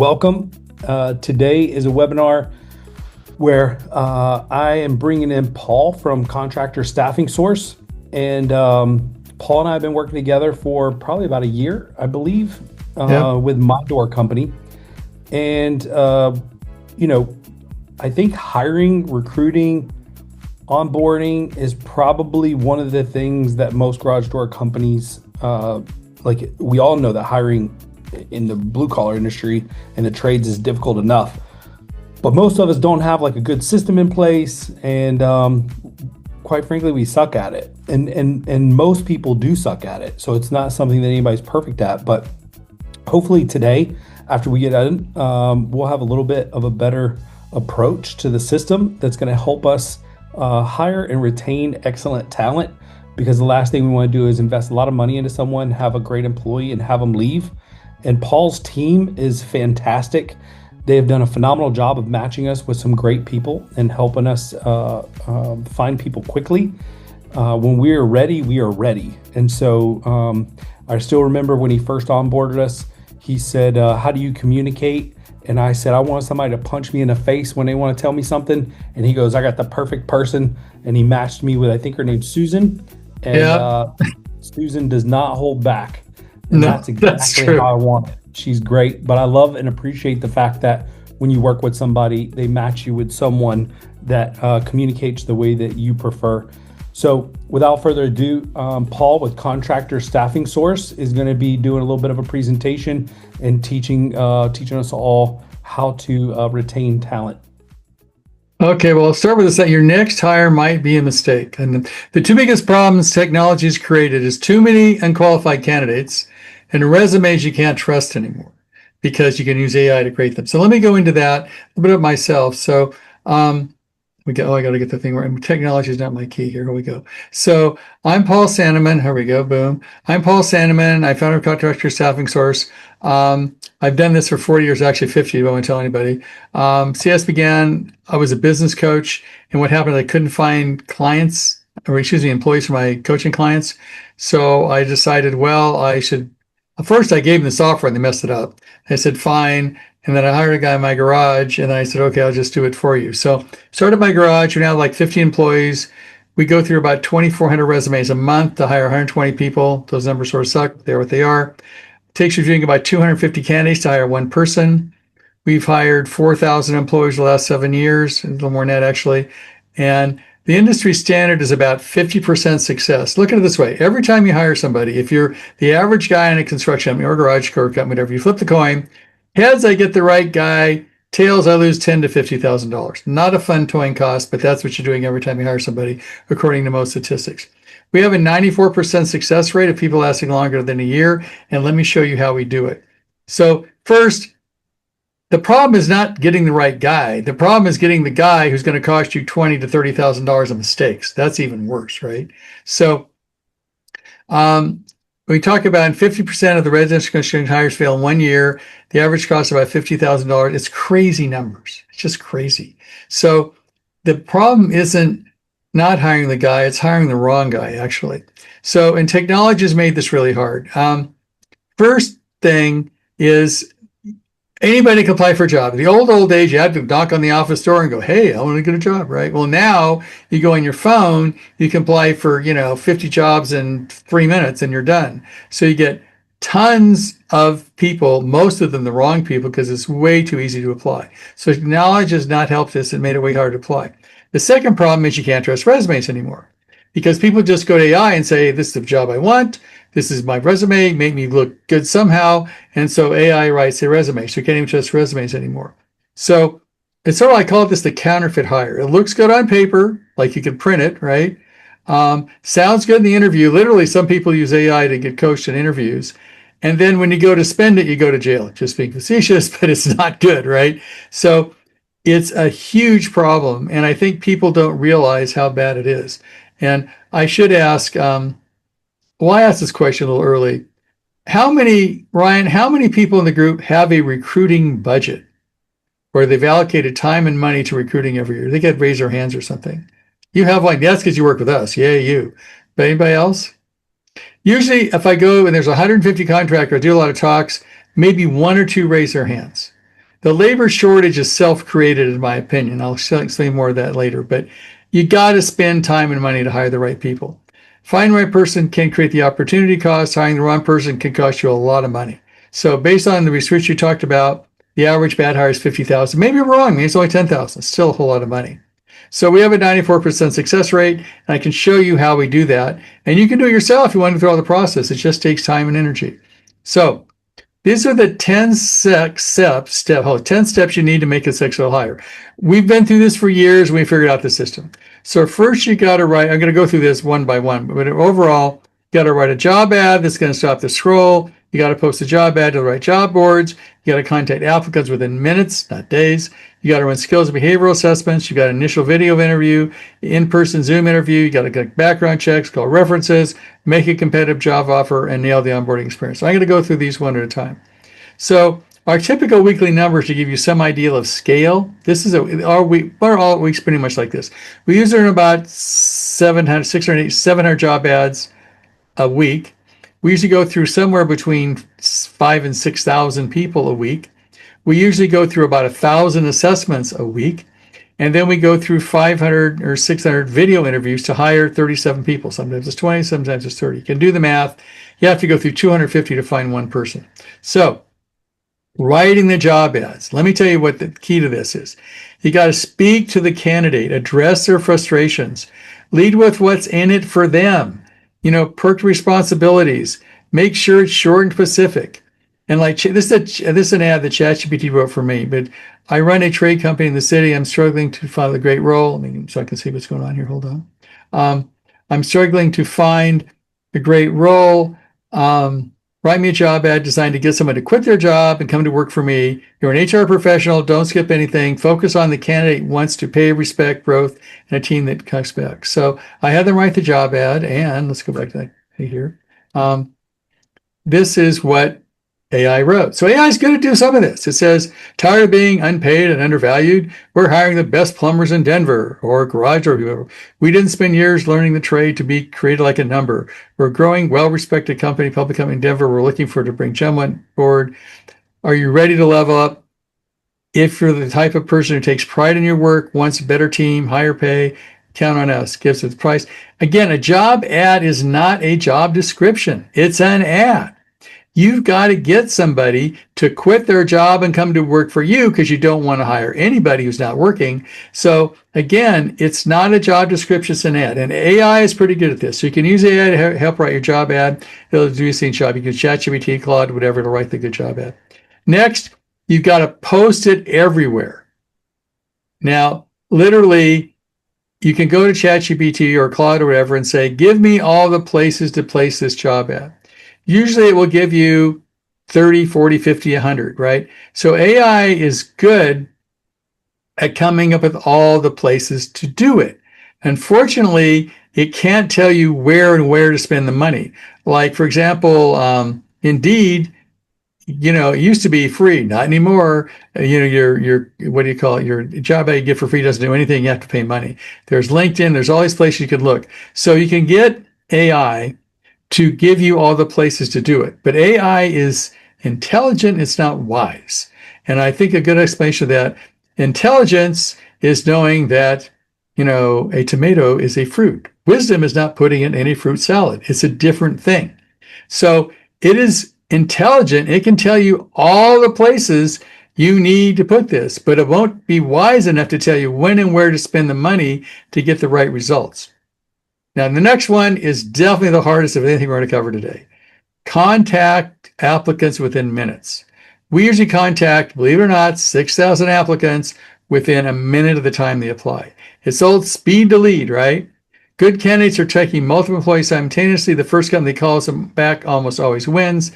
welcome. Today is a webinar where I am bringing in Paul from Contractor Staffing Source. And Paul and I have been working together for probably about a year, I believe, with My Door Company. And, I think hiring, recruiting, onboarding is probably one of the things that most garage door companies, we all know that hiring in the blue collar industry and the trades is difficult enough, but most of us don't have like a good system in place. And quite frankly, we suck at it. And most people do suck at it. So it's not something that anybody's perfect at, but hopefully today, after we get done, we'll have a little bit of a better approach to the system that's going to help us hire and retain excellent talent, because the last thing we want to do is invest a lot of money into someone, have a great employee, and have them leave. And Paul's team is fantastic. They have done a phenomenal job of matching us with some great people and helping us find people quickly. When we are ready, we are ready. And so I still remember when he first onboarded us, he said, how do you communicate? And I said, I want somebody to punch me in the face when they want to tell me something. And he goes, I got the perfect person. And he matched me with, I think her name's Susan. And Susan does not hold back. And that's exactly how I want it. She's great. But I love and appreciate the fact that when you work with somebody, they match you with someone that communicates the way that you prefer. So without further ado, Paul with Contractor Staffing Source is going to be doing a little bit of a presentation and teaching us all how to retain talent. Okay, well, I'll start with this, that your next hire might be a mistake. And the two biggest problems technology has created is too many unqualified candidates and resumes you can't trust anymore because you can use AI to create them. So let me go into that a little bit of myself. So I got to get the thing right. Technology is not my key. Here we go. So I'm Paul Sanneman. Here we go. Boom. I'm Paul Sanneman. I founded Contractor Staffing Source. I've done this for 40 years, actually 50, if I want to tell anybody. CS began, I was a business coach, and what happened, I couldn't find employees for my coaching clients. So I decided, first I gave them the software and they messed it up. I said, fine. And then I hired a guy in my garage and I said, okay, I'll just do it for you. So started my garage. We now have like 50 employees. We go through about 2,400 resumes a month to hire 120 people. Those numbers sort of suck. They're what they are. It takes reviewing about 250 candidates to hire one person. We've hired 4,000 employees the last 7 years, a little more than that actually. And the industry standard is about 50% success. Look at it this way. Every time you hire somebody, if you're the average guy in a construction company or garage door company, whatever, you flip the coin. Heads, I get the right guy. Tails, I lose $10,000 to $50,000. Not a fun toying cost, but that's what you're doing every time you hire somebody, according to most statistics. We have a 94% success rate of people lasting longer than a year, and let me show you how we do it. So first, the problem is not getting the right guy. The problem is getting the guy who's going to cost you $20,000 to $30,000 in mistakes. That's even worse, right? So we talk about 50% of the residential construction hires fail in 1 year. The average cost is about $50,000. It's crazy numbers. It's just crazy. So the problem isn't not hiring the guy, it's hiring the wrong guy, actually. So, and technology has made this really hard. First thing is anybody can apply for a job. In the old days, you had to knock on the office door and go, hey, I want to get a job, right? Well, now you go on your phone, you can apply for, 50 jobs in 3 minutes and you're done. So you get tons of people, most of them the wrong people, because it's way too easy to apply. So technology has not helped us and made it way hard to apply. The second problem is you can't trust resumes anymore because people just go to AI and say, this is the job I want. This is my resume, make me look good somehow. And so AI writes a resume. So you can't even trust resumes anymore. So it's sort of, I call this the counterfeit hire. It looks good on paper, like you can print it, right? Sounds good in the interview. Literally, some people use AI to get coached in interviews. And then when you go to spend it, you go to jail. Just being facetious, but it's not good, right? So it's a huge problem. And I think people don't realize how bad it is. And I should ask, I asked this question a little early. How many people in the group have a recruiting budget where they've allocated time and money to recruiting every year? They could raise their hands or something. You have one. That's because you work with us. Yeah, you. But anybody else? Usually if I go and there's 150 contractors, I do a lot of talks, maybe one or two raise their hands. The labor shortage is self-created, in my opinion. I'll explain more of that later, but you got to spend time and money to hire the right people. Finding the right person can create the opportunity cost. Hiring the wrong person can cost you a lot of money. So based on the research you talked about, the average bad hire is 50,000. Maybe you're wrong. Maybe it's only 10,000. Still a whole lot of money. So we have a 94% success rate, and I can show you how we do that. And you can do it yourself if you want to go through all the process. It just takes time and energy. So these are the 10 steps you need to make a successful hire. We've been through this for years, and we figured out the system. So first you got to write, I'm going to go through this one by one, but overall, you got to write a job ad that's going to stop the scroll. You got to post a job ad to the right job boards. You got to contact applicants within minutes, not days. You got to run skills and behavioral assessments. You got an initial video interview, in-person Zoom interview. You got to get background checks, call references, make a competitive job offer, and nail the onboarding experience. So I'm going to go through these one at a time. So our typical weekly numbers to give you some idea of scale. This is our week. All weeks pretty much like this. We usually earn about 700 job ads a week. We usually go through somewhere between 5,000 and 6,000 people a week. We usually go through about 1,000 assessments a week. And then we go through 500 or 600 video interviews to hire 37 people. Sometimes it's 20, sometimes it's 30. You can do the math. You have to go through 250 to find one person. So writing the job ads. Let me tell you what the key to this is. You got to speak to the candidate, address their frustrations, lead with what's in it for them. Perk responsibilities, make sure it's short and specific. And like this is an ad that ChatGPT wrote for me, but I run a trade company in the city. I'm struggling to find a great role. So I can see what's going on here. Hold on. I'm struggling to find a great role. Write me a job ad designed to get someone to quit their job and come to work for me. You're an HR professional. Don't skip anything. Focus on the candidate wants to pay, respect, growth, and a team that comes back. So I had them write the job ad, and let's go back to that here. This is what AI wrote. So AI is going to do some of this. It says, tired of being unpaid and undervalued? We're hiring the best plumbers in Denver or garage or whoever. We didn't spend years learning the trade to be created like a number. We're a growing, well-respected company, public company in Denver. We're looking for to bring Chen on board. Are you ready to level up? If you're the type of person who takes pride in your work, wants a better team, higher pay, count on us, gives it the price. Again, a job ad is not a job description. It's an ad. You've got to get somebody to quit their job and come to work for you because you don't want to hire anybody who's not working. So again, it's not a job description, it's an ad. And AI is pretty good at this. So you can use AI to help write your job ad. It'll do the same job. You can ChatGPT, Claude, whatever, it'll write the good job ad. Next, you've got to post it everywhere. Now, literally, you can go to ChatGPT or Claude or whatever and say, give me all the places to place this job ad. Usually it will give you 30, 40, 50, 100, right? So AI is good at coming up with all the places to do it. Unfortunately, it can't tell you where to spend the money. Like, for example, Indeed, it used to be free, not anymore. Your what do you call it? Your job ad you get for free doesn't do anything. You have to pay money. There's LinkedIn. There's all these places you can look. So you can get AI to give you all the places to do it. But AI is intelligent, it's not wise. And I think a good explanation of that, intelligence is knowing that, a tomato is a fruit. Wisdom is not putting in any fruit salad. It's a different thing. So it is intelligent. It can tell you all the places you need to put this, but it won't be wise enough to tell you when and where to spend the money to get the right results. Now, the next one is definitely the hardest of anything we're going to cover today. Contact applicants within minutes. We usually contact, believe it or not, 6,000 applicants within a minute of the time they apply. It's old speed to lead, right? Good candidates are taking multiple employees simultaneously. The first company calls them back almost always wins.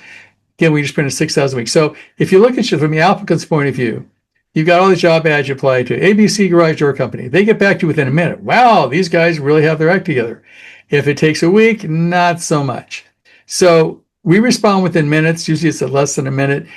Again, we just printed 6,000 a week. So if you look at it from the applicant's point of view, you've got all the job ads you apply to. 𝗶𝘂𝗍𝗄𝗏 Garage Door Company. They get back to you within a minute. Wow, these guys really have their act together. If it takes a week, not so much. So we respond within minutes. Usually it's at less than a minute.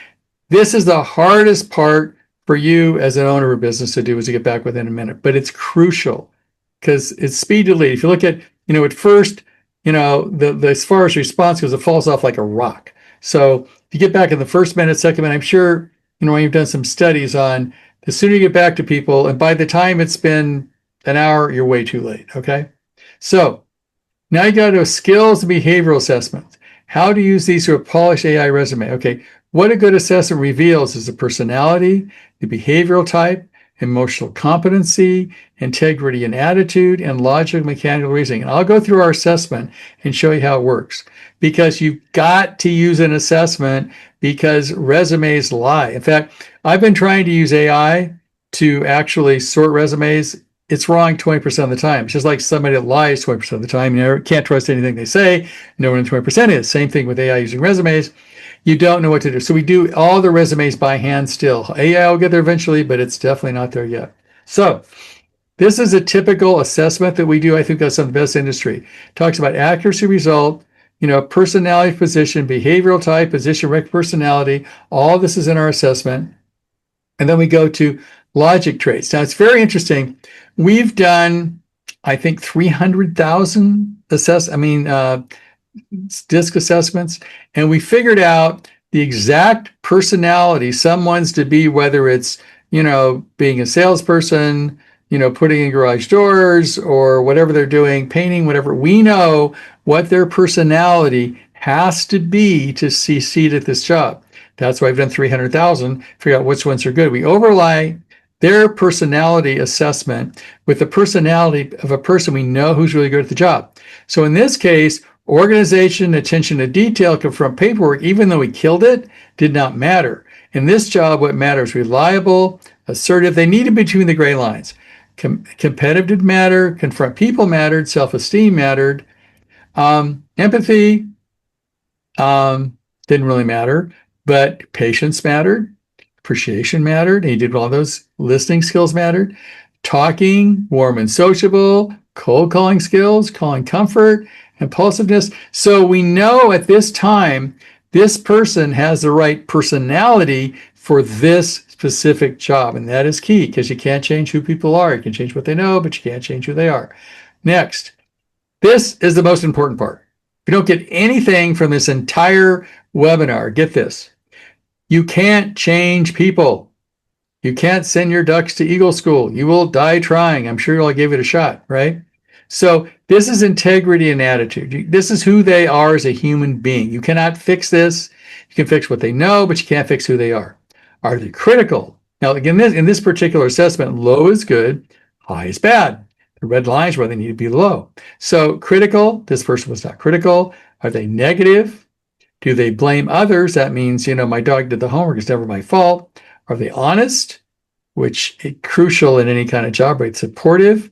This is the hardest part for you as an owner of a business to do, is to get back within a minute. But it's crucial because it's speed to lead. If you look at, at first, the as far as response goes, it falls off like a rock. So if you get back in the first minute, second minute, I'm sure you've done some studies on the sooner you get back to people, and by the time it's been an hour, you're way too late. Okay. So now you got to skills and behavioral assessments. How to use these to a polished AI resume. Okay. What a good assessment reveals is the personality, the behavioral type, emotional competency, integrity and attitude, and logical mechanical reasoning. And I'll go through our assessment and show you how it works, because you've got to use an assessment, because resumes lie. In fact, I've been trying to use AI to actually sort resumes. It's wrong 20% of the time. It's just like somebody that lies 20% of the time. You can't trust anything they say. No one in 20% is. Same thing with AI using resumes. You don't know what to do. So we do all the resumes by hand still. AI will get there eventually, but it's definitely not there yet. So this is a typical assessment that we do. I think that's some of the best industry. Talks about accuracy result, personality, position, behavioral type, position, rank, personality. All this is in our assessment. And then we go to logic traits. Now it's very interesting. We've done, I think, 300,000 DISC assessments, and we figured out the exact personality someone's to be, whether it's, being a salesperson, putting in garage doors, or whatever they're doing, painting, whatever. We know what their personality has to be to succeed at this job. That's why I've done 300,000, figure out which ones are good. We overlay their personality assessment with the personality of a person we know who's really good at the job. So in this case, organization, attention to detail, confront paperwork, even though we killed it, did not matter. In this job, what matters: reliable, assertive. They needed between the gray lines. Competitive didn't matter. Confront people mattered. Self-esteem mattered. Empathy didn't really matter, but patience mattered. Appreciation mattered. He did all those. Listening skills mattered. Talking, warm and sociable. Cold calling skills, calling comfort, impulsiveness. So we know at this time, this person has the right personality for this specific job. And that is key, because you can't change who people are. You can change what they know, but you can't change who they are. Next, this is the most important part. If you don't get anything from this entire webinar, get this. You can't change people. You can't send your ducks to Eagle School. You will die trying. I'm sure you'll give it a shot, right? So this is integrity and attitude. This is who they are as a human being. You cannot fix this. You can fix what they know, but you can't fix who they are. Are they critical? Now, again, in this particular assessment, low is good, high is bad. The red lines where they need to be low. So critical, this person was not critical. Are they negative? Do they blame others? That means, my dog did the homework. It's never my fault. Are they honest? Which is crucial in any kind of job, right? Supportive.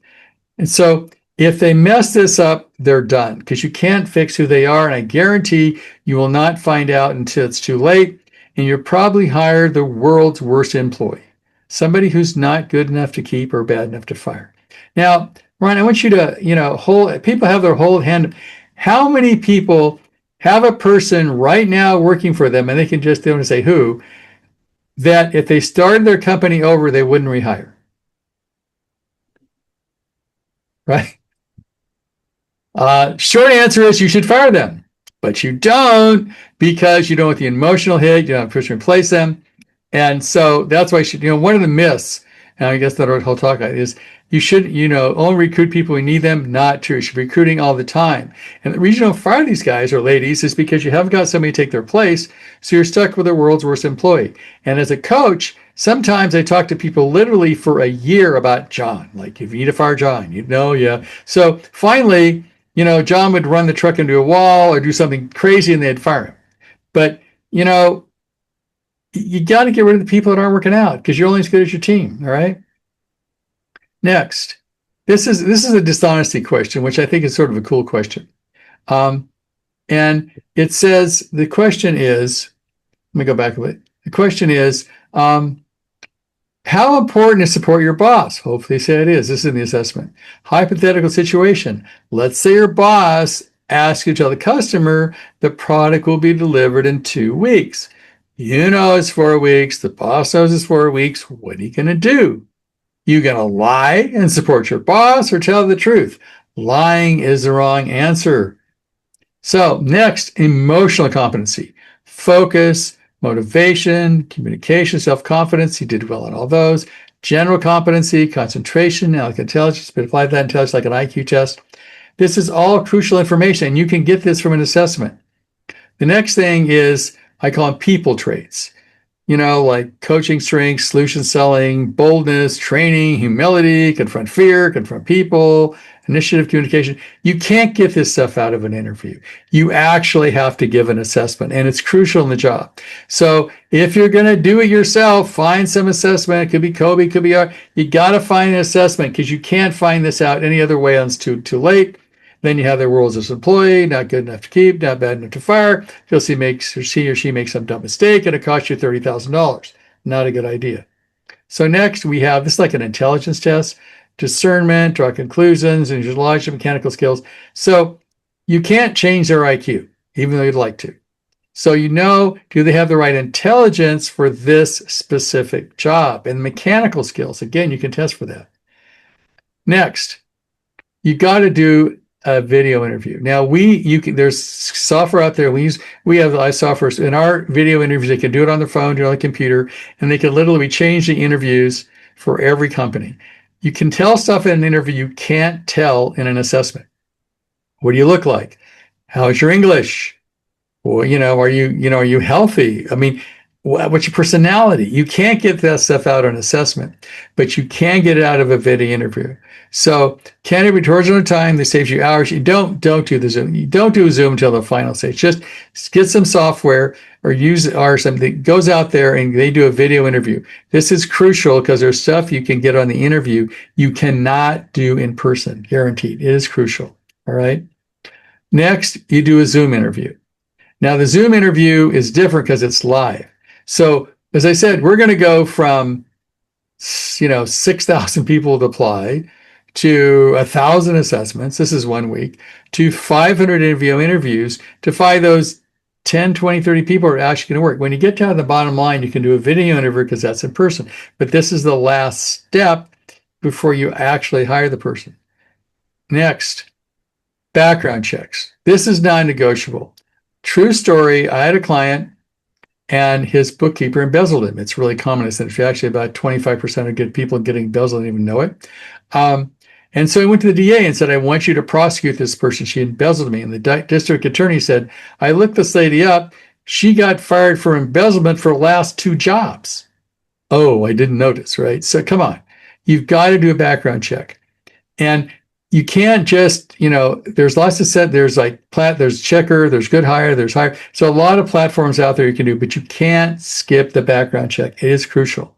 And so if they mess this up, they're done, because you can't fix who they are. And I guarantee you will not find out until it's too late. And you're probably hired the world's worst employee, somebody who's not good enough to keep or bad enough to fire. Now, Ron, I want you to, people have their whole hand. How many people have a person right now working for them, and they don't say who, that if they started their company over, they wouldn't rehire? Right? Short answer is you should fire them, but you don't, because you don't want the emotional hit. You don't have a person to replace them. And so that's why one of the myths, and I guess that our whole talk is, you should, only recruit people when you need them. Not true. You should be recruiting all the time. And the reason you don't fire these guys or ladies is because you haven't got somebody to take their place. So you're stuck with the world's worst employee. And as a coach, sometimes I talk to people literally for a year about John. Like, if you need to fire John, yeah. So finally, John would run the truck into a wall or do something crazy and they'd fire him. But, you got to get rid of the people that aren't working out, because you're only as good as your team. All right. Next, this is a dishonesty question, which I think is sort of a cool question. And it says, the question is, let me go back a bit. The question is, how important is support your boss? Hopefully they say it is. This is in the assessment. Hypothetical situation. Let's say your boss asks you to tell the customer the product will be delivered in 2 weeks. It's 4 weeks. The boss knows it's 4 weeks. What are you going to do? You going to lie and support your boss, or tell the truth? Lying is the wrong answer. So next, emotional competency. Focus, motivation, communication, self-confidence. He did well on all those. General competency, concentration, analytical intelligence, but apply that intelligence like an IQ test. This is all crucial information, and you can get this from an assessment. The next thing is, I call them people traits. Like coaching strengths, solution selling, boldness, training, humility, confront fear, confront people, initiative, communication. You can't get this stuff out of an interview. You actually have to give an assessment, and it's crucial in the job. So if you're going to do it yourself, find some assessment. It could be 𝗀𝗵, it could be R. You got to find an assessment because you can't find this out any other way unless it's too late. Then you have their roles as employee, not good enough to keep, not bad enough to fire. He or she makes some dumb mistake and it costs you $30,000. Not a good idea. So next we have, this is like an intelligence test, discernment, draw conclusions, and logic, mechanical skills. So you can't change their IQ, even though you'd like to. So do they have the right intelligence for this specific job? And mechanical skills, again, you can test for that. Next, you got to do a video interview. Now there's software out there. We have software in our video interviews. They can do it on their phone, do it on the computer, and they can literally change the interviews for every company. You can tell stuff in an interview you can't tell in an assessment. What do you look like? How's your English? Well, are you healthy? I mean, what's your personality? You can't get that stuff out on assessment, but you can get it out of a video interview. So candidate returns on time. This saves you hours. You don't do the Zoom. You don't do a Zoom until the final stage. Just get some software or use something that goes out there and they do a video interview. This is crucial because there's stuff you can get on the interview you cannot do in person. Guaranteed. It is crucial. All right. Next, you do a Zoom interview. Now the Zoom interview is different because it's live. So as I said, we're going to go from 6,000 people to apply to 1,000 assessments. This is 1 week to 500 interviews to find those 10, 20, 30 people are actually going to work. When you get down to the bottom line, you can do a video interview because that's in person. But this is the last step before you actually hire the person. Next, background checks. This is non-negotiable. True story. I had a client and his bookkeeper embezzled him. It's really common. It's actually about 25% of good people getting embezzled and even know it. And so he went to the DA and said, I want you to prosecute this person. She embezzled me. And the district attorney said, I looked this lady up. She got fired for embezzlement for the last 2 jobs. Oh, I didn't notice, right? So come on. You've got to do a background check. And you can't just, there's lots of there's there's Checker, there's Good Hire, there's Hire. So a lot of platforms out there you can do, but you can't skip the background check. It is crucial.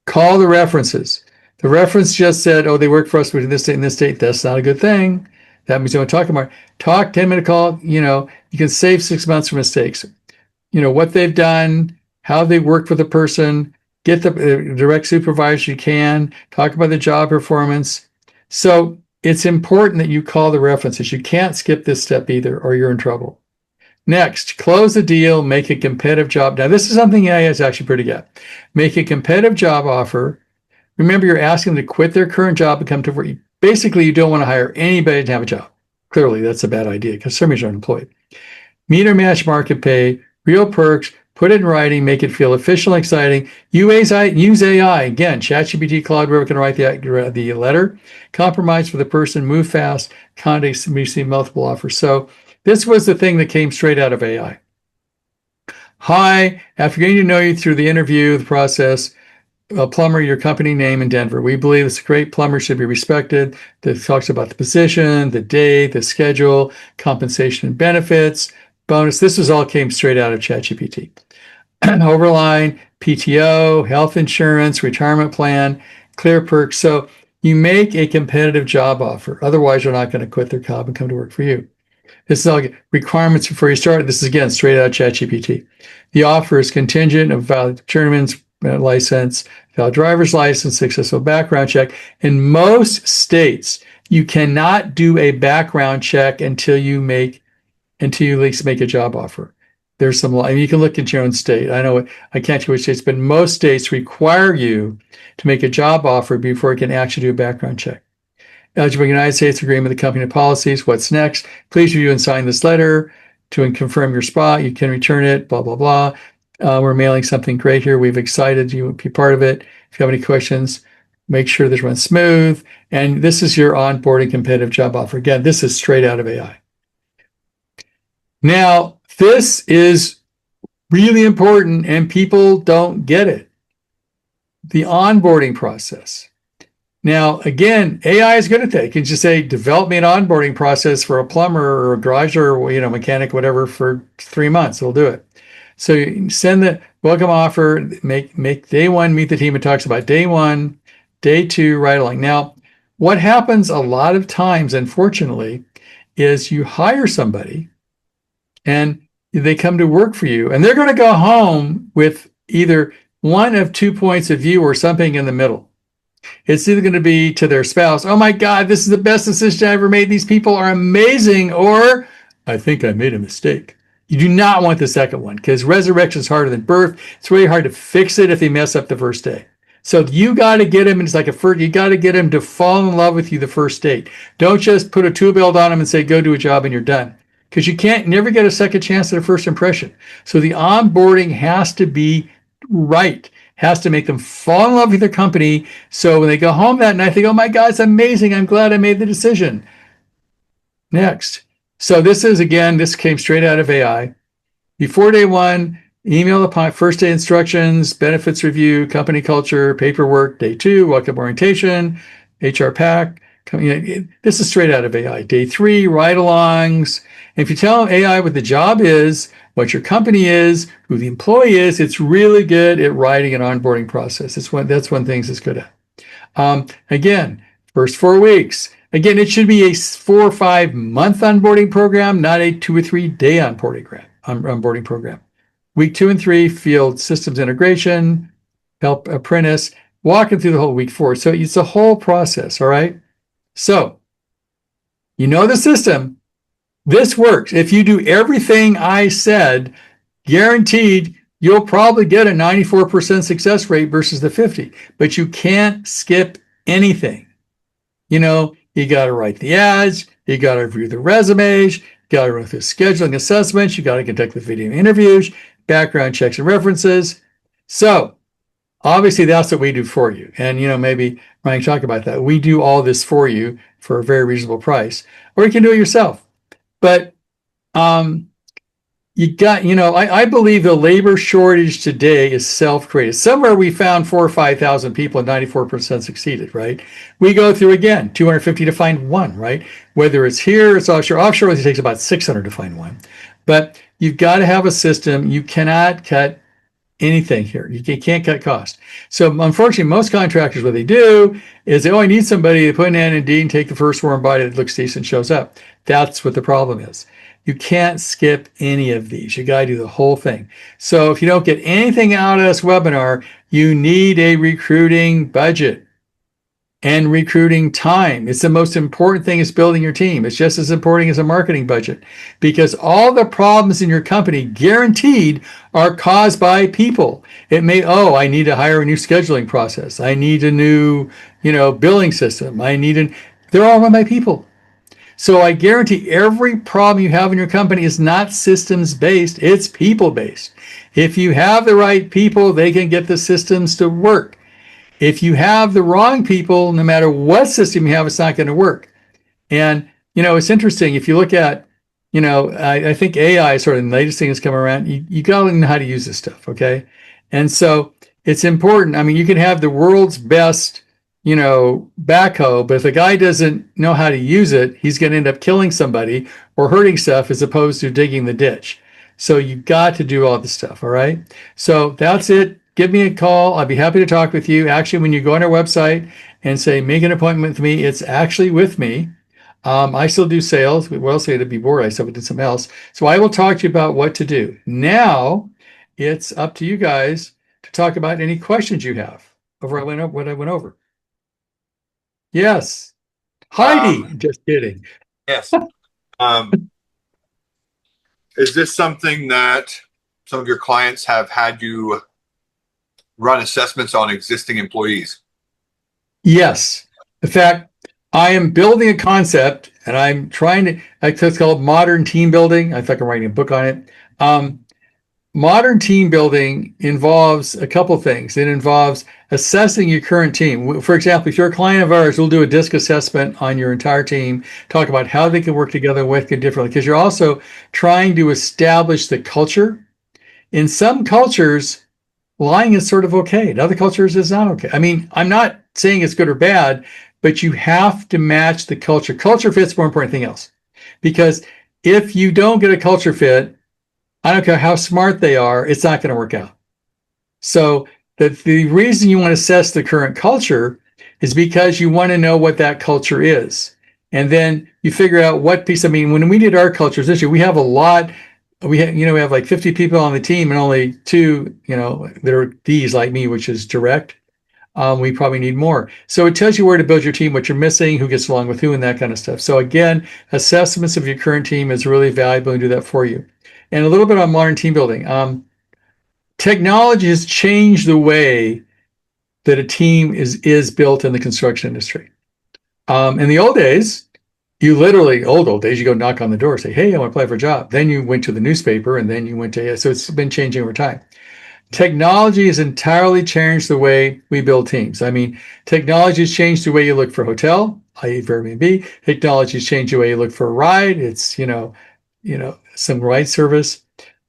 Call the references. The reference just said, oh, they work for us in this state and this state. That's not a good thing. That means you want to talk about. Talk 10-minute call. You can save 6 months from mistakes. What they've done, how they worked with the person, get the direct supervisor you can, talk about the job performance. So it's important that you call the references. You can't skip this step either, or you're in trouble. Next, close the deal, make a competitive job. Now, this is something AI is actually pretty good. Make a competitive job offer. Remember, you're asking them to quit their current job and come to work. Basically, you don't want to hire anybody to have a job. Clearly, that's a bad idea because somebody's unemployed. Meet or match market pay, real perks, put it in writing, make it feel official and exciting. Use AI. Again, ChatGPT, Claude, whoever can write the letter. Compromise for the person, move fast, context, receive multiple offers. So this was the thing that came straight out of AI. Hi, after getting to know you through the interview, the process, plumber, your company name in Denver. We believe this great plumber should be respected. That talks about the position, the date, the schedule, compensation and benefits, bonus. This all came straight out of ChatGPT. Overline, PTO, health insurance, retirement plan, clear perks. So you make a competitive job offer. Otherwise, you're not going to quit their job and come to work for you. This is all requirements before you start. This is, again, straight out of ChatGPT. The offer is contingent of valid journeyman's license, valid driver's license, successful background check. In most states, you cannot do a background check until you at least make a job offer. There's some law. You can look at your own state. I know I can't tell you which states, but most states require you to make a job offer before you can actually do a background check. Eligible United States agreement with the company policies. What's next? Please review and sign this letter to confirm your spot. You can return it, blah, blah, blah. We're mailing something great here. We've excited you to be part of it. If you have any questions, make sure this runs smooth. And this is your onboarding competitive job offer. Again, this is straight out of AI. Now, this is really important and people don't get it. The onboarding process. Now, again, AI is good at that. You can just say, develop me an onboarding process for a plumber or a garager or, mechanic, whatever, for 3 months. It'll do it. So you send the welcome offer, make day one, meet the team. It talks about day one, day two, right along. Now, what happens a lot of times, unfortunately, is you hire somebody and they come to work for you and they're going to go home with either one of 2 points of view or something in the middle. It's either going to be to their spouse, oh my God, this is the best decision I ever made. These people are amazing. Or I think I made a mistake. You do not want the second one because resurrection is harder than birth. It's really hard to fix it if they mess up the first day. So you got to get them, and it's like you got to get them to fall in love with you the first date. Don't just put a tool belt on them and say, go do a job and you're done. Because you can't never get a second chance at a first impression. So the onboarding has to be right. Has to make them fall in love with their company. So when they go home that night, they go, oh my God, it's amazing. I'm glad I made the decision. Next. So this came straight out of AI. Before day one, email upon first day instructions, benefits review, company culture, paperwork. Day two, welcome orientation, HR pack. This is straight out of AI. Day three, ride-alongs. If you tell AI what the job is, what your company is, who the employee is, it's really good at writing an onboarding process. That's one thing it's good at. Again, first 4 weeks. Again, it should be a 4 or 5 month onboarding program, not a 2 or 3 day onboarding program. Week 2 and 3, field systems integration, help apprentice, walking through the whole week 4. So it's a whole process, all right? So, the system. This works. If you do everything I said, guaranteed, you'll probably get a 94% success rate versus the 50. But you can't skip anything. You got to write the ads, you got to review the resumes, you got to run through scheduling assessments, you got to conduct the video interviews, background checks and references. So, obviously, that's what we do for you. And, maybe Ryan can talk about that. We do all this for you for a very reasonable price, or you can do it yourself. But I believe the labor shortage today is self-created. Somewhere we found 4,000 or 5,000 people and 94% succeeded, right? We go through again, 250 to find one, right? Whether it's here, it's offshore. Offshore it takes about 600 to find one. But you've got to have a system. You cannot cut anything here. You can't cut cost. So unfortunately, most contractors, what they do is they, I need somebody to put in Indeed and take the first warm body that looks decent, shows up. That's what the problem is. You can't skip any of these. You got to do the whole thing. So if you don't get anything out of this webinar, you need a recruiting budget and recruiting time. It's the most important thing is building your team. It's just as important as a marketing budget because all the problems in your company guaranteed are caused by people. It may, I need to hire a new scheduling process. I need a new, billing system. They're all run by people. So I guarantee every problem you have in your company is not systems based, it's people based. If you have the right people, they can get the systems to work. If you have the wrong people, no matter what system you have, it's not going to work. And, it's interesting. If you look at, I think AI is sort of the latest thing that's come around. You got to know how to use this stuff, okay? And so it's important. I mean, you can have the world's best, backhoe, but if a guy doesn't know how to use it, he's going to end up killing somebody or hurting stuff as opposed to digging the ditch. So you've got to do all this stuff, all right? So that's it. Give me a call. I'll be happy to talk with you. Actually, when you go on our website and say, make an appointment with me, it's actually with me. I still do sales. What else would it be bored? I still did something else. So I will talk to you about what to do. Now, it's up to you guys to talk about any questions you have over what I went over. Yes. Heidi, just kidding. Yes. Is this something that some of your clients have had you run assessments on existing employees? Yes. In fact, I am building a concept and I'm trying to, it's called modern team building. I think I'm writing a book on it. modern team building involves a couple things. It involves assessing your current team. For example, if you're a client of ours, we'll do a DISC assessment on your entire team, talk about how they can work together, what could differently, because you're also trying to establish the culture. In some cultures, lying is sort of okay. In other cultures, it's not okay. I mean, I'm not saying it's good or bad, but you have to match the culture. Culture fit's more important than anything else. Because if you don't get a culture fit, I don't care how smart they are, it's not going to work out. So the reason you want to assess the current culture is because you want to know what that culture is. And then you figure out what piece, I mean, when we did our cultures this year, we have a lot, we have like 50 people on the team and only 2, that are Ds like me, which is direct. We probably need more. So it tells you where to build your team, what you're missing, who gets along with who, and that kind of stuff. So again, assessments of your current team is really valuable and do that for you. And a little bit on modern team building. Technology has changed the way that a team is built in the construction industry. In the old days, old days, you go knock on the door, say, hey, I want to apply for a job. Then you went to the newspaper, and then you went to, so it's been changing over time. Technology has entirely changed the way we build teams. I mean, technology has changed the way you look for a hotel, i.e. for Airbnb. Technology has changed the way you look for a ride. It's, some ride service,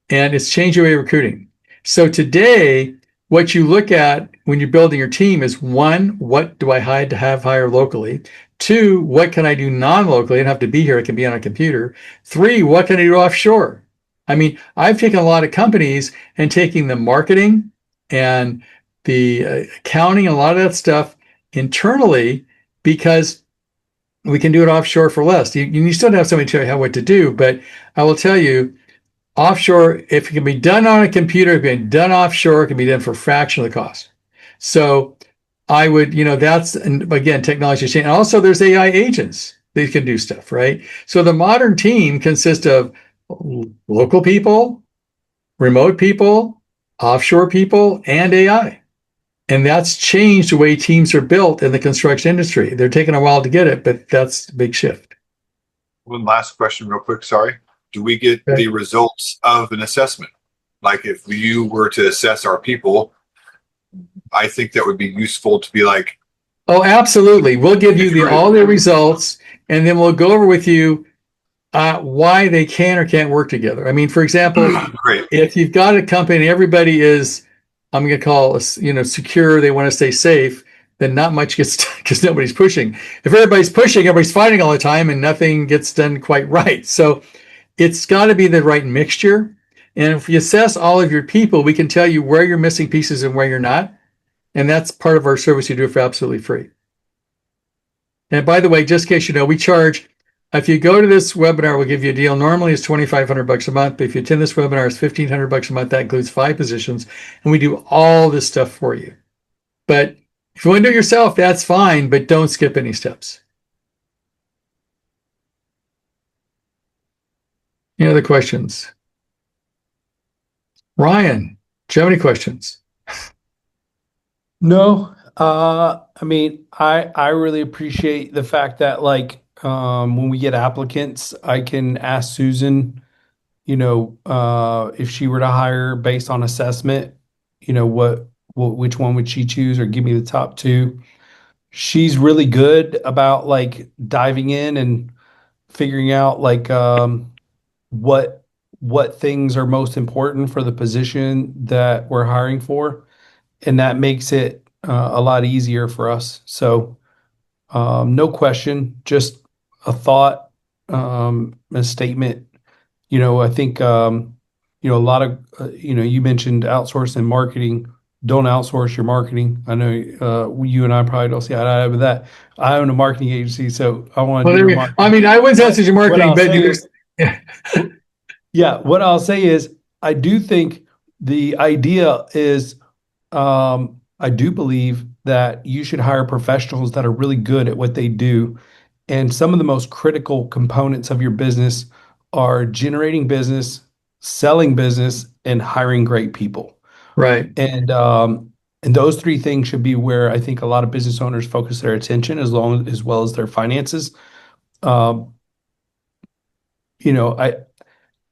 and it's changed the way you're recruiting. So today, what you look at when you're building your team is 1, what do I hire locally? 2, what can I do non-locally? I don't have to be here. I can be on a computer. 3, what can I do offshore? I mean, I've taken a lot of companies and taking the marketing and the accounting, a lot of that stuff internally, because we can do it offshore for less. You still have somebody tell you what to do, but I will tell you, offshore, if it can be done on a computer, it can be done offshore, it can be done for a fraction of the cost. So I would, that's, and again, technology is changing. Also, there's AI agents. They can do stuff, right? So the modern team consists of local people, remote people, offshore people, and AI. And that's changed the way teams are built in the construction industry. They're taking a while to get it, but that's a big shift. One last question real quick, sorry. Do we get the results of an assessment? Like if you were to assess our people, I think that would be useful to be like. Oh, absolutely. We'll give you all the results, and then we'll go over with you why they can or can't work together. I mean, for example, if you've got a company, everybody is, I'm going to call secure, they want to stay safe, then not much gets done because nobody's pushing. If everybody's pushing, everybody's fighting all the time and nothing gets done quite right. So it's got to be the right mixture. And if you assess all of your people, we can tell you where you're missing pieces and where you're not. And that's part of our service you do for absolutely free. And by the way, just in case you know, we charge, if you go to this webinar, we'll give you a deal. Normally it's $2,500 a month, but if you attend this webinar, it's $1,500 a month. That includes 5 positions, and we do all this stuff for you. But if you want to do it yourself, that's fine, but don't skip any steps. Any other questions? Ryan, do you have any questions? No. I mean, I really appreciate the fact that when we get applicants, I can ask Susan, if she were to hire based on assessment, which one would she choose, or give me the top 2. She's really good about diving in and figuring out what things are most important for the position that we're hiring for, and that makes it a lot easier for us. So no question, just a thought, a statement. I think a lot of you mentioned outsourcing marketing. Don't outsource your marketing. I know you and I probably don't see eye to eye with that. I own a marketing agency, so I want to do marketing. I mean, I wouldn't say your marketing, but yeah, what I'll say is I do think the idea is I do believe that you should hire professionals that are really good at what they do. And some of the most critical components of your business are generating business, selling business, and hiring great people. Right. And those 3 things should be where I think a lot of business owners focus their attention, as well as their finances.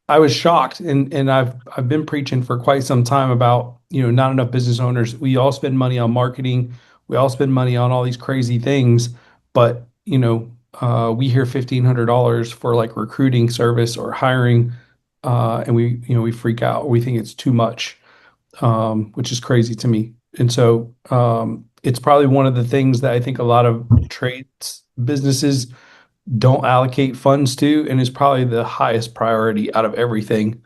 I was shocked, and I've been preaching for quite some time about, not enough business owners. We all spend money on marketing, we all spend money on all these crazy things, but we hear $1,500 for like recruiting service or hiring, and we freak out. We think it's too much, which is crazy to me. And so it's probably one of the things that I think a lot of trades businesses don't allocate funds to, and is probably the highest priority out of everything.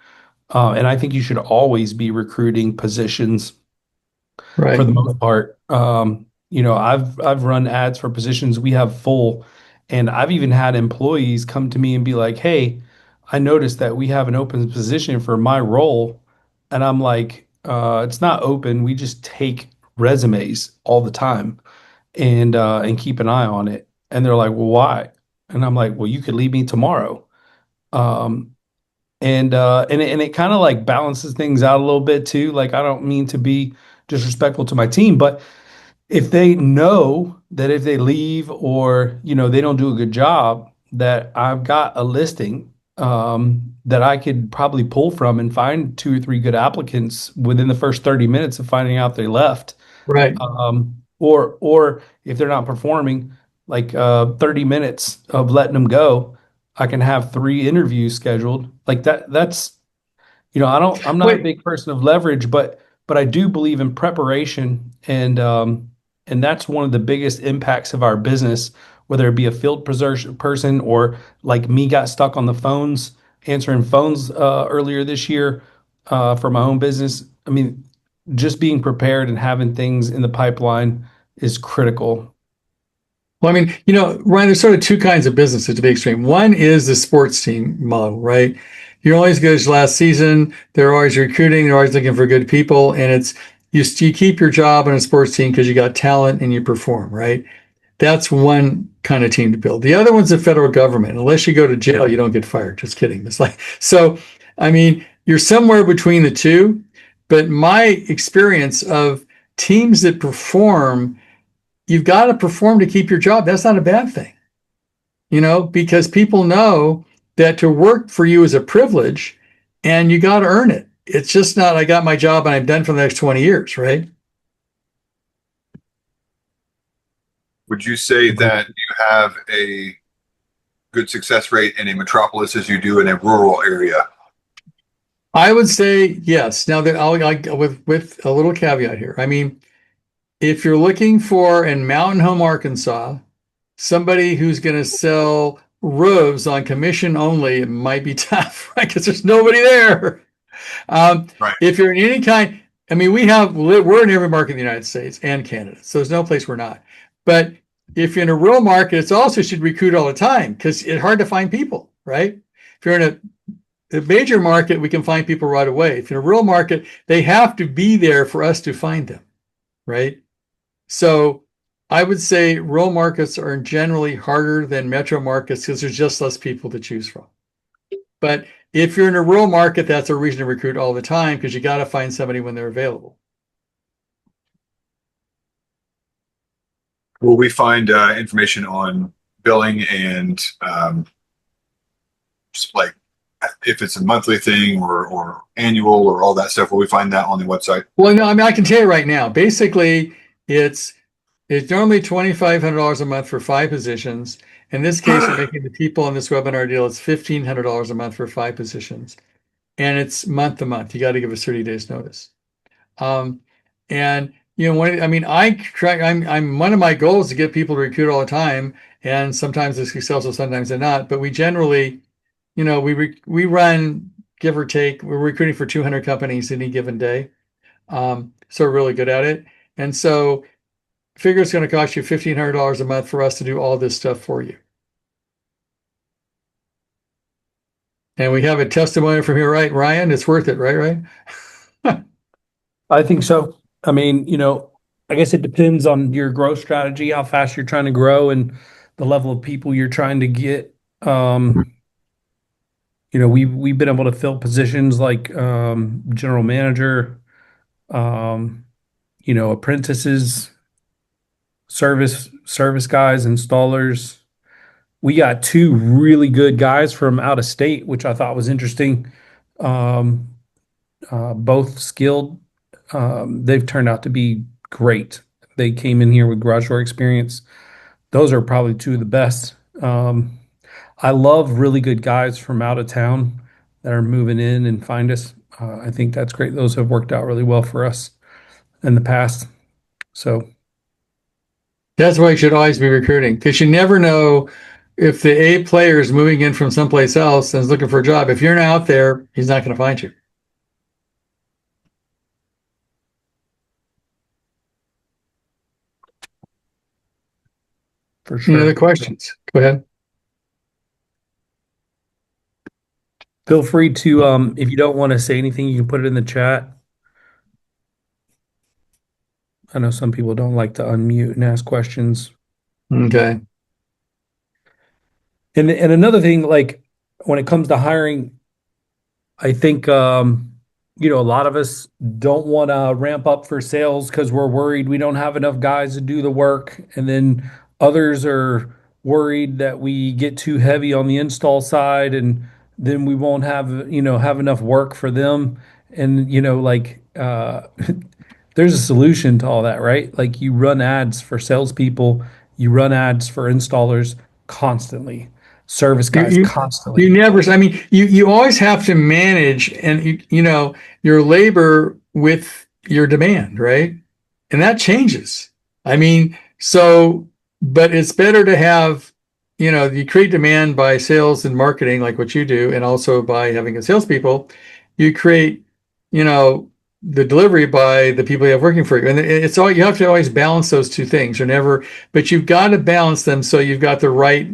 And I think you should always be recruiting positions for Right. the most part. I've run ads for positions we have full, and I've even had employees come to me and be like, "Hey, I noticed that we have an open position for my role," and I'm like, "It's not open. We just take resumes all the time and keep an eye on it." And they're like, "Well, why?" And I'm like, "Well, you could leave me tomorrow." Um, and it kind of like balances things out a little bit too. Like, I don't mean to be disrespectful to my team, but if they know that if they leave or they don't do a good job, that I've got a listing that I could probably pull from and find two or three good applicants within the first 30 minutes of finding out they left. Right. Or if they're not performing, like 30 minutes of letting them go, I can have three interviews scheduled. Like that's I'm not a Wait. big person of leverage, but I do believe in preparation, and that's one of the biggest impacts of our business, whether it be a person or like me got stuck on the phones, answering phones earlier this year for my own business. I mean, just being prepared and having things in the pipeline is critical. Well, I mean, Ryan, there's sort of two kinds of businesses to be extreme. One is the sports team model, right? You're always as good as last season. They're always recruiting. They're always looking for good people. And it's you keep your job on a sports team because you got talent and you perform, right? That's one kind of team to build. The other one's the federal government. Unless you go to jail, you don't get fired. Just kidding. It's like, so, I mean, you're somewhere between the two. But my experience of teams that perform, you've got to perform to keep your job. That's not a bad thing, because people know that to work for you is a privilege and you got to earn it. It's just not, I got my job and I'm done for the next 20 years, right? Would you say that you have a good success rate in a metropolis as you do in a rural area? I would say yes. Now that I'll with a little caveat here. I mean, if you're looking for in Mountain Home, Arkansas, somebody who's going to sell roofs on commission only, it might be tough, right? Because there's nobody there. Right. If you're in any kind, I mean, we're in every market in the United States and Canada, so there's no place we're not. But if you're in a rural market, it's also should recruit all the time because it's hard to find people, right? If you're in a major market, we can find people right away. If you're in a rural market, they have to be there for us to find them, right? So I would say rural markets are generally harder than metro markets because there's just less people to choose from. But if you're in a rural market, that's a reason to recruit all the time because you got to find somebody when they're available. Will we find information on billing and just like if it's a monthly thing or annual or all that stuff? Will we find that on the website? Well, no, I mean, I can tell you right now, basically it's normally $2,500 a month for 5 positions. In this case, we're making the people on this webinar deal, it's $1,500 a month for 5 positions. And it's month to month. You got to give us 30 days notice. And I'm one of my goals is to get people to recruit all the time. And sometimes they're successful, sometimes they're not. But we generally, we run, give or take, we're recruiting for 200 companies any given day. So we're really good at it. And so figure it's going to cost you $1,500 a month for us to do all this stuff for you. And we have a testimony from here, right, Ryan? It's worth it, right? I think so. I mean, I guess it depends on your growth strategy, how fast you're trying to grow, and the level of people you're trying to get. We've been able to fill positions like general manager, apprentices, service guys, installers. We got 2 really good guys from out of state, which I thought was interesting. both skilled. They've turned out to be great. They came in here with garage door experience. Those are probably two of the best. I love really good guys from out of town that are moving in and find us. I think that's great. Those have worked out really well for us in the past. So That's why you should always be recruiting, because you never know if the A player is moving in from someplace else and is looking for a job. If you're not out there, he's not going to find you. for sure. Any other questions? Go ahead. Feel free to, if you don't want to say anything, you can put it in the chat. I know some people don't like to unmute and ask questions. Okay. And another thing, like when it comes to hiring, I think you know, a lot of us don't want to ramp up for sales because we're worried we don't have enough guys to do the work, and then others are worried that we get too heavy on the install side, and then we won't have, you know, have enough work for them. And you know, like there's a solution to all that, right? Like you run ads for salespeople, you run ads for installers constantly, service You, guys you, you constantly. never, I mean, you always have to manage and, you know, your labor with your demand, right? And that changes. I mean, so, but it's better to have, you know, you create demand by sales and marketing, like what you do, and also by having a salespeople. You create, you know, the delivery by the people you have working for you. And it's all, you have to always balance those two things. You're never, but you've got to balance them so you've got the right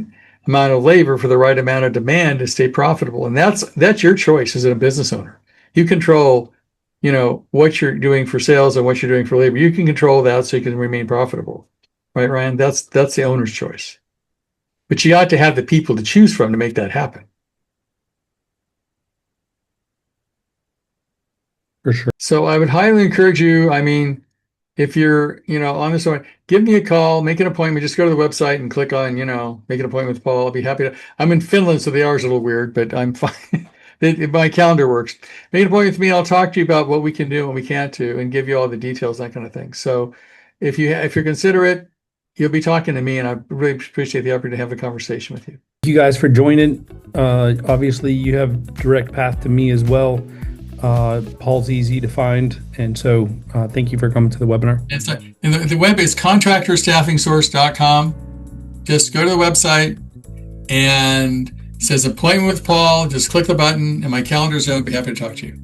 amount of labor for the right amount of demand to stay profitable. And that's your choice as a business owner. You control, you know, what you're doing for sales and what you're doing for labor. You can control that so you can remain profitable. Right, Ryan? That's the owner's choice. But you ought to have the people to choose from to make that happen. For sure. So I would highly encourage you, I mean, if you're, you know, on this one, give me a call, make an appointment. Just go to the website and click on, you know, make an appointment with Paul. I'll be happy to. I'm in Finland, so the hour's a little weird, but I'm fine. My calendar works. Make an appointment with me. I'll talk to you about what we can do and what we can't do, and give you all the details, that kind of thing. So, if you're considerate, you'll be talking to me, and I really appreciate the opportunity to have a conversation with you. Thank you guys for joining. Obviously, you have direct path to me as well. Paul's easy to find, and so thank you for coming to the webinar. And the web is contractorstaffingsource.com. Just go to the website and it says appointment with Paul. Just click the button, and my calendar's there. I'll be happy to talk to you.